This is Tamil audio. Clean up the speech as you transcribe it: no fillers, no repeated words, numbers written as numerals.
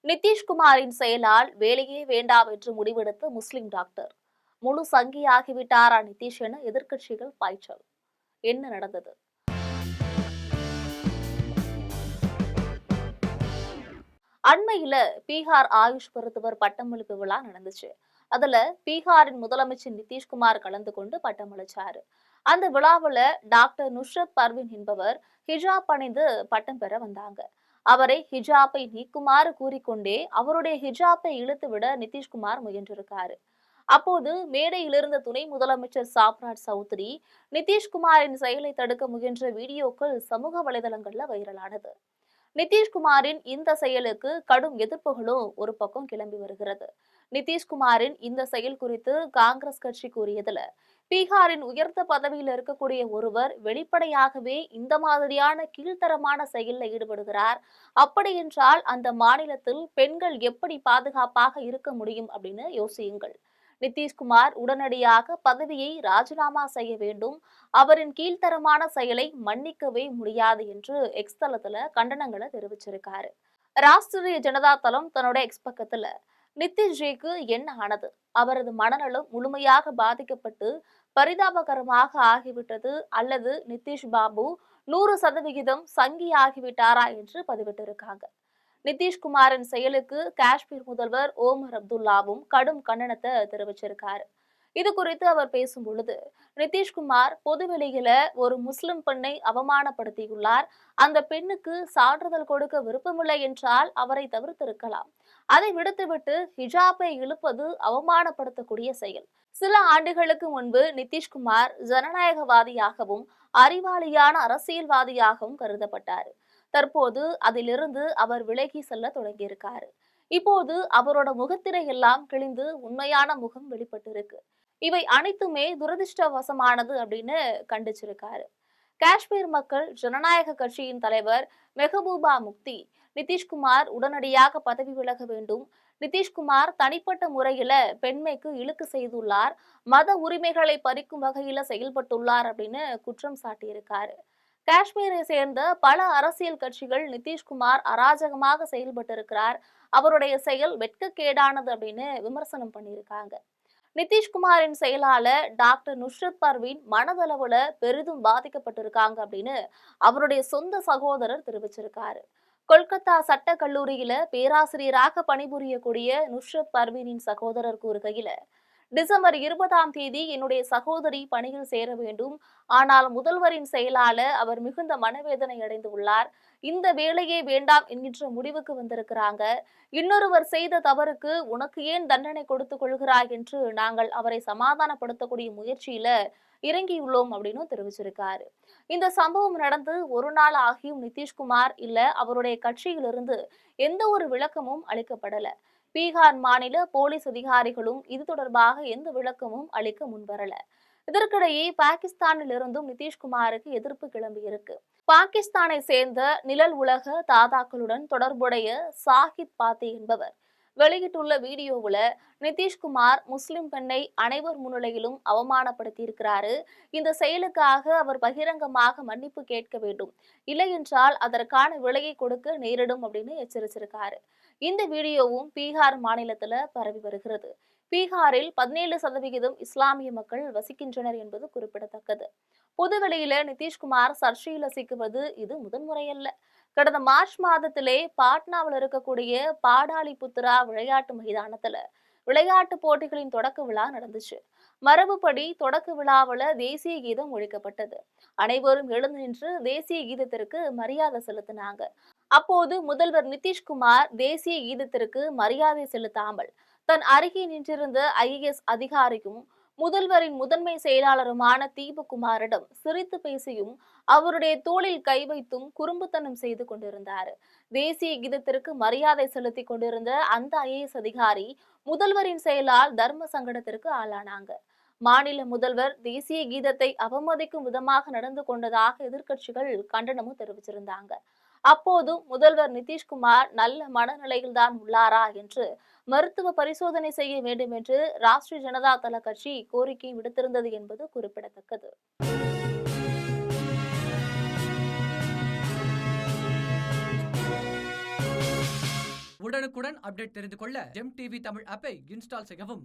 நிதிஷ்குமாரின் செயலால் வேலையே வேண்டாம் என்று முடிவெடுத்த முஸ்லிம் டாக்டர் முழு சங்கியாகிவிட்டாரா நிதிஷ் என எதிர்க்கட்சிகள் பாய்ச்சல். என்ன நடந்தது? அண்மையில பீகார் ஆயுஷ் மருத்துவர் பட்டமளிப்பு விழா நடந்துச்சு. அதுல பீகாரின் முதலமைச்சர் நிதிஷ்குமார் கலந்து கொண்டு பட்டமளிச்சாரு. அந்த விழாவுல டாக்டர் நுஷ்ரத் பர்வீன் என்பவர் ஹிஜாப் அணிந்து பட்டம் பெற வந்தாங்க. அவரை ஹிஜாப்பை நீக்குமாறு கூறிக்கொண்டே அவருடைய ஹிஜாப்பை இழுத்து விட நிதிஷ்குமார் முயன்றிருக்காரு. அப்போது மேடையில் இருந்த துணை முதலமைச்சர் சாப்ராஜ் சௌத்ரி நிதிஷ்குமாரின் செயலை தடுக்க முயன்ற வீடியோக்கள் சமூக வலைதளங்கள்ல வைரலானது. நிதிஷ்குமாரின் இந்த செயலுக்கு கடும் எதிர்ப்புகளும் ஒரு பக்கம் கிளம்பி வருகிறது. நிதிஷ்குமாரின் இந்த செயல் குறித்து காங்கிரஸ் கட்சி கூறியதுல, பீகாரின் உயர்ந்த பதவியில் இருக்கக்கூடிய ஒருவர் வெளிப்படையாகவே இந்த மாதிரியான கீழ்த்தரமான செயலில் ஈடுபடுகிறார். அப்படி என்றால் அந்த மாநிலத்தில் பெண்கள் எப்படி பாதுகாப்பாக இருக்க முடியும் அப்படின்னு யோசியுங்கள். நிதிஷ்குமார் உடனடியாக பதவியை ராஜினாமா செய்ய வேண்டும். அவரின் கீழ்த்தரமான செயலை மன்னிக்கவே முடியாது என்று எக்ஸ் தளத்துல கண்டனங்களை தெரிவிச்சிருக்காரு. ராஷ்டிரிய ஜனதா தளம் தன்னோட எக்ஸ் பக்கத்துல நிதிஷ்ஜிக்கு என்ன ஆனது, அவரது மனநலம் முழுமையாக பாதிக்கப்பட்டு பரிதாபகரமாக ஆகிவிட்டது, அல்லது நிதிஷ் பாபு 100% சங்கி ஆகிவிட்டாரா என்று பதிவிட்டிருக்காங்க. நிதிஷ்குமாரின் செயலுக்கு காஷ்மீர் முதல்வர் ஓமர் அப்துல்லாவும் கடும் கண்டனத்தை தெரிவிச்சிருக்காரு. இது குறித்து அவர் பேசும் பொழுது, நிதிஷ்குமார் பொதுவெளியில ஒரு முஸ்லிம் பெண்ணை அவமானப்படுத்தியுள்ளார். அந்த பெண்ணுக்கு சான்றிதழ் கொடுக்க விருப்பமில்லை என்றால் அவரை தவிர்த்திருக்கலாம். அதை விடுத்துவிட்டு ஹிஜாபை இழுப்பது அவமானப்படுத்தக்கூடிய செயல். சில ஆண்டுகளுக்கு முன்பு நிதிஷ்குமார் ஜனநாயகவாதியாகவும் அறிவாளியான அரசியல்வாதியாகவும் கருதப்பட்டார். தற்போது அதிலிருந்து அவர் விலகி செல்ல தொடங்கியிருக்காரு. இப்போது அவரோட முகத்திரை எல்லாம் கிழிந்து உண்மையான முகம் வெளிப்பட்டிருக்கு. இவை அனைத்துமே துரதிருஷ்டவசமானது அப்படின்னு கண்டிச்சிருக்காரு. காஷ்மீர் மக்கள் ஜனநாயக கட்சியின் தலைவர் மெஹபூபா முக்தி நிதிஷ்குமார் உடனடியாக பதவி விலக வேண்டும். நிதிஷ்குமார் தனிப்பட்ட முறையில பெண்மைக்கு இழுக்கு செய்துள்ளார், மத உரிமைகளை பறிக்கும் வகையில செயல்பட்டுள்ளார் அப்படின்னு குற்றம் சாட்டியிருக்காரு. காஷ்மீரை சேர்ந்த பல அரசியல் கட்சிகள் நிதிஷ்குமார் அராஜகமாக செயல்பட்டிருக்கிறார், அவருடைய செயல் வெட்கக்கேடானது அப்படின்னு விமர்சனம் பண்ணியிருக்காங்க. நிதிஷ்குமாரின் செயலால டாக்டர் நுஷ்ரத் பர்வீன் மனதளவுல பெரிதும் பாதிக்கப்பட்டிருக்காங்க அப்படின்னு அவருடைய சொந்த சகோதரர் தெரிவிச்சிருக்காரு. கொல்கத்தா சட்ட கல்லூரியில பேராசிரியராக பணிபுரியக்கூடிய நுஷ்ரத் பர்வீனின் சகோதரர் கூறுகையில, டிசம்பர் 20 என்னுடைய சகோதரி பணியில் சேர வேண்டும். ஆனால் முதல்வரின் செயலால அவர் மிகுந்த மனவேதனை அடைந்து உள்ளார். இந்த வேலையே வேண்டாம் என்கின்ற முடிவுக்கு வந்திருக்கிறாங்க. இன்னொருவர் செய்த தவறுக்கு உனக்கு ஏன் தண்டனை கொடுத்துக் கொள்கிறாய் என்று நாங்கள் அவரை சமாதானப்படுத்தக்கூடிய முயற்சியில இறங்கியுள்ளோம் அப்படின்னு தெரிவிச்சிருக்காரு. இந்த சம்பவம் நடந்து ஒரு நாள் ஆகியும் நிதிஷ்குமார் இல்ல அவருடைய கட்சியிலிருந்து எந்த ஒரு விளக்கமும் அளிக்கப்படல. பீகார் மாநில போலீஸ் அதிகாரிகளும் இது தொடர்பாக எந்த விளக்கமும் அளிக்க முன்வரல. இதற்கிடையே பாகிஸ்தானில் இருந்தும் நிதிஷ்குமாருக்கு எதிர்ப்பு கிளம்பியிருக்கு. பாகிஸ்தானை சேர்ந்த நிழல் உலக தாதாக்களுடன் தொடர்புடைய சாஹித் பாத்தி என்பவர் வெளியிட்டுள்ள வீடியோவுல நிதிஷ்குமார் முஸ்லிம் பெண்ணை அனைவர் முன்னிலையிலும் அவமானப்படுத்தியிருக்கிறாரு. இந்த செயலுக்காக அவர் பகிரங்கமாக மன்னிப்பு கேட்க வேண்டும், இல்லை என்றால் அதற்கான விலையை கொடுக்க நேரிடும் அப்படின்னு எச்சரிச்சிருக்காரு. இந்த வீடியோவும் பீகார் மாநிலத்துல பரவி வருகிறது. பீகாரில் 17% இஸ்லாமிய மக்கள் வசிக்கின்றனர் என்பது குறிப்பிடத்தக்கது. பொதுவெளியில நிதிஷ்குமார் சர்ச்சையில சிக்குவது இது முதன்முறையல்ல. கடந்த மார்ச் மாதத்திலே பாட்னாவில் இருக்கக்கூடிய பாடாலி புத்ரா விளையாட்டு மைதானத்துல விளையாட்டு போட்டிகளின் தொடக்க விழா நடந்துச்சு. மரபுப்படி தொடக்க விழாவில் தேசிய கீதம் ஒழிக்கப்பட்டது. அனைவரும் எழுந்து நின்று தேசிய கீதத்திற்கு மரியாதை செலுத்தினாங்க. அப்போது முதல்வர் நிதிஷ்குமார் தேசிய கீதத்திற்கு மரியாதை செலுத்தாமல் தன் அருகே நின்றிருந்த IAS அதிகாரியும் முதல்வரின் முதன்மை செயலாளருமான தீபகுமாரிடம் சிரித்து பேசியும் அவருடைய தோளில் கை வைத்தும் குறும்புத்தனம் செய்து கொண்டிருந்தார். தேசிய கீதத்திற்கு மரியாதை செலுத்தி கொண்டிருந்த அந்த IAS அதிகாரி முதல்வரின் செயலால் தர்ம சங்கடத்திற்கு ஆளானாங்க. மாநில முதல்வர் தேசிய கீதத்தை அவமதிக்கும் விதமாக நடந்து கொண்டதாக எதிர்க்கட்சிகள் கண்டனமும் தெரிவிச்சிருந்தாங்க. அப்போதும் முதல்வர் நிதிஷ்குமார் நல்ல மனநிலையில்தான் உள்ளாரா என்று மருத்துவ பரிசோதனை செய்ய வேண்டும் என்று ராஷ்டிரிய ஜனதா தள கட்சி கோரிக்கை விடுத்திருந்தது என்பது குறிப்பிடத்தக்கது. உடனுக்குடன் அப்டேட் தெரிந்து கொள்ள ஜெம் டிவி தமிழ் ஆப்பை இன்ஸ்டால் செய்யவும்.